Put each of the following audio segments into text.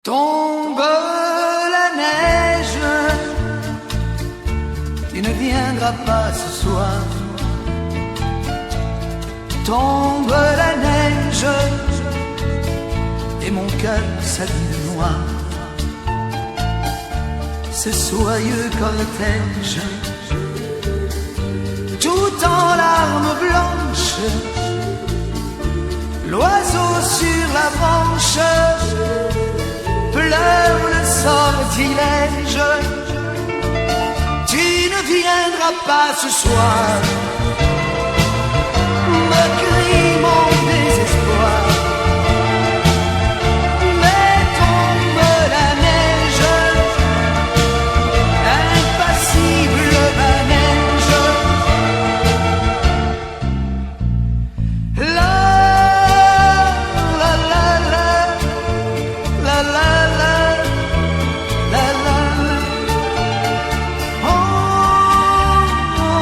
Tombe la neige, tu ne viendras pas ce soir. Tombe la neige, et mon cœur s'habille de noir. Ce soyeux cortège, tout en larmes blanches, l'oiseau sur la branche pleure le sortilège. Tu ne viendras pas ce soir, me crie mon désespoir. Mais tombe la neige, impassible manège. La la la la la la la la la. Oh, oh, oh.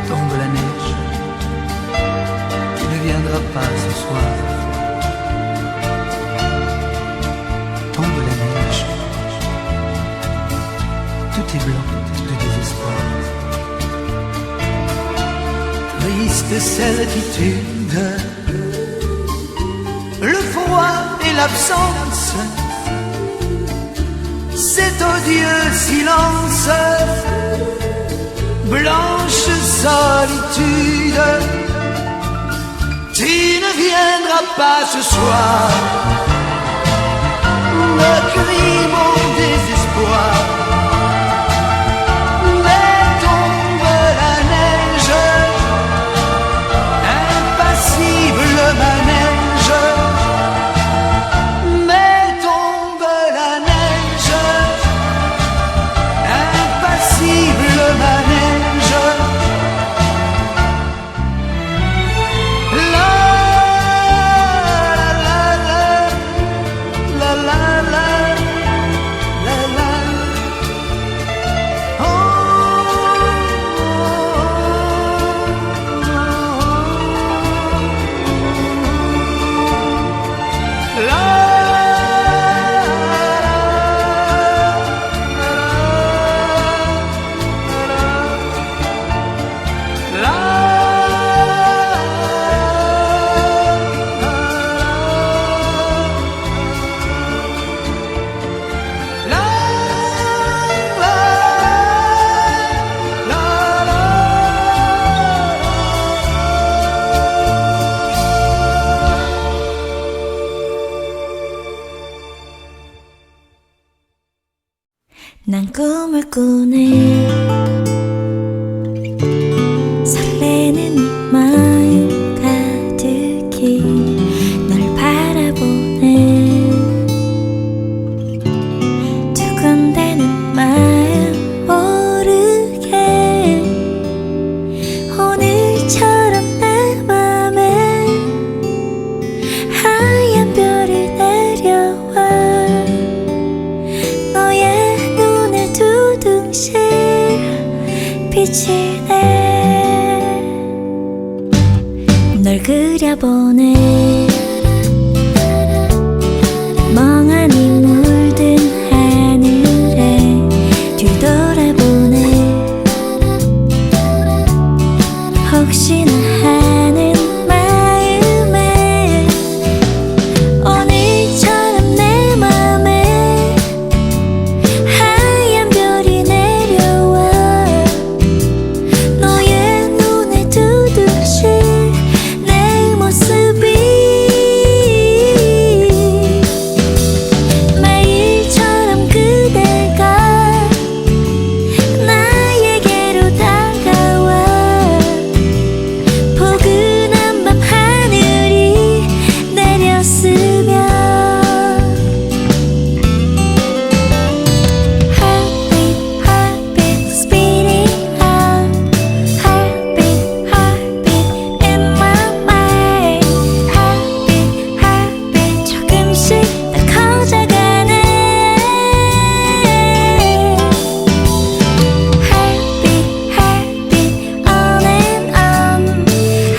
Tombe la neige, tu ne viendras pas ce soir. Tombe la neige, tout est blanc de désespoir. Triste certitude, le froid et l'absence, cet odieux silence, blanche solitude. Tu ne viendras pas ce soir, me crie mon désespoir. Mais tombe la neige, impassible manège. Mais tombe la neige, impassible manège. La la la la la la la. 널 그려보네. 멍하니 물든 하늘에 뒤돌아보네. 혹시나 하는 마음에 오늘처럼 내 맘에 하얀 별이 내려와 너의 눈에 두듯이 내 모습이 매일처럼 그대가 나에게로 다가와 포근한 밤 하늘이 내렸으면 Heartbeat, heartbeat, speeding up. Heartbeat, heartbeat in my mind. Heartbeat, heartbeat 조금씩 더 커져가네. Heartbeat, heartbeat on and on.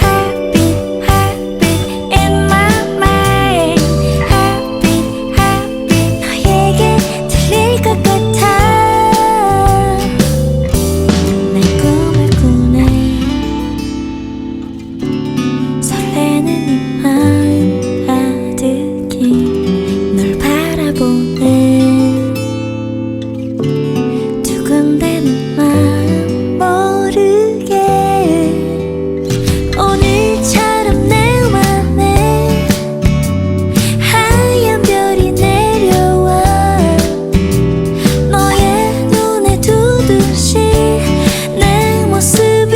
Heartbeat, heartbeat in my mind. Heartbeat, heartbeat 너에게 들릴 것 같아. 내 꿈을 꾸네. 설레는 이 마음 가득히 널 바라보네. 두근대는 마음 모르게 오늘처럼 내 맘에 하얀 별이 내려와 너의 눈에 두듯이 내 모습이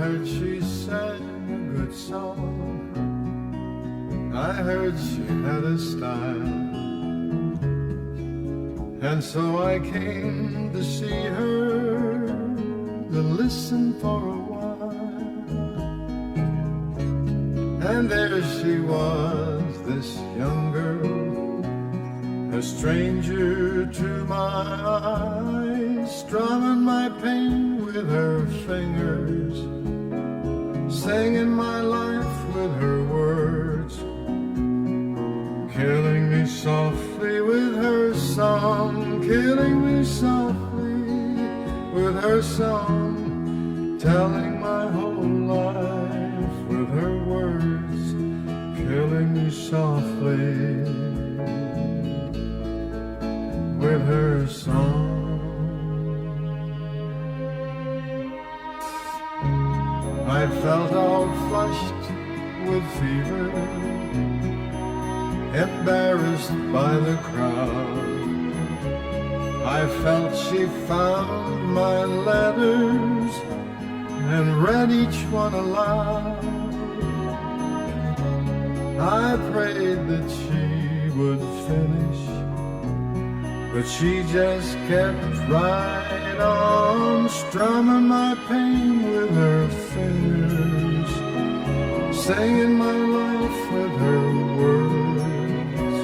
heard she sang a good song. I heard she had a style. And so I came to see her, to listen for a while. And there she was, this young girl, a stranger to my eyes, strumming my pain with her fingers, singing my life with her words, killing me softly with her song, killing me softly with her song, telling my whole life with her words, killing me softly with her song. I felt all flushed with fever, embarrassed by the crowd. I felt she found my letters and read each one aloud. I prayed that she would finish, but she just kept right on, strumming my pain with her fingers, singing my life with her words,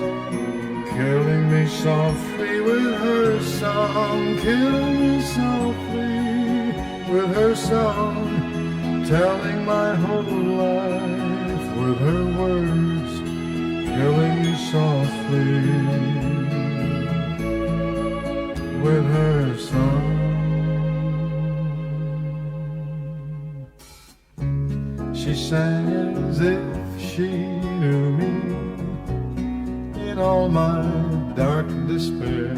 killing me softly with her song, killing me softly with her song, telling my whole life with her words, killing me softly with her song. She sang as if she knew me in all my dark despair,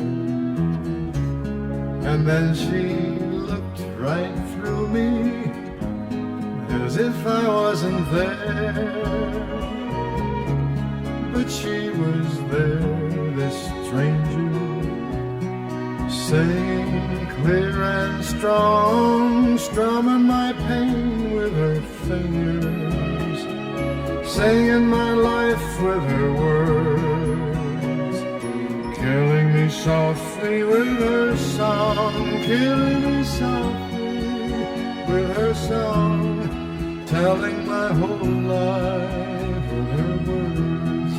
and then she looked right through me as if I wasn't there. But she was there, this stranger, singing clear and strong, strumming my pain with her fingers, singing my life with her words, killing me softly with her song, killing me softly with her song, telling my whole life with her words,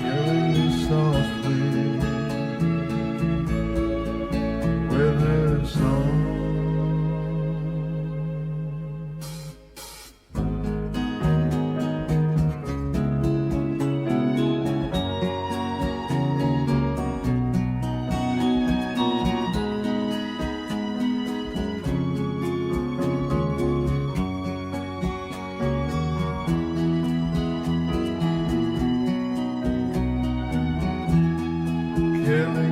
killing me softly with her song. Killing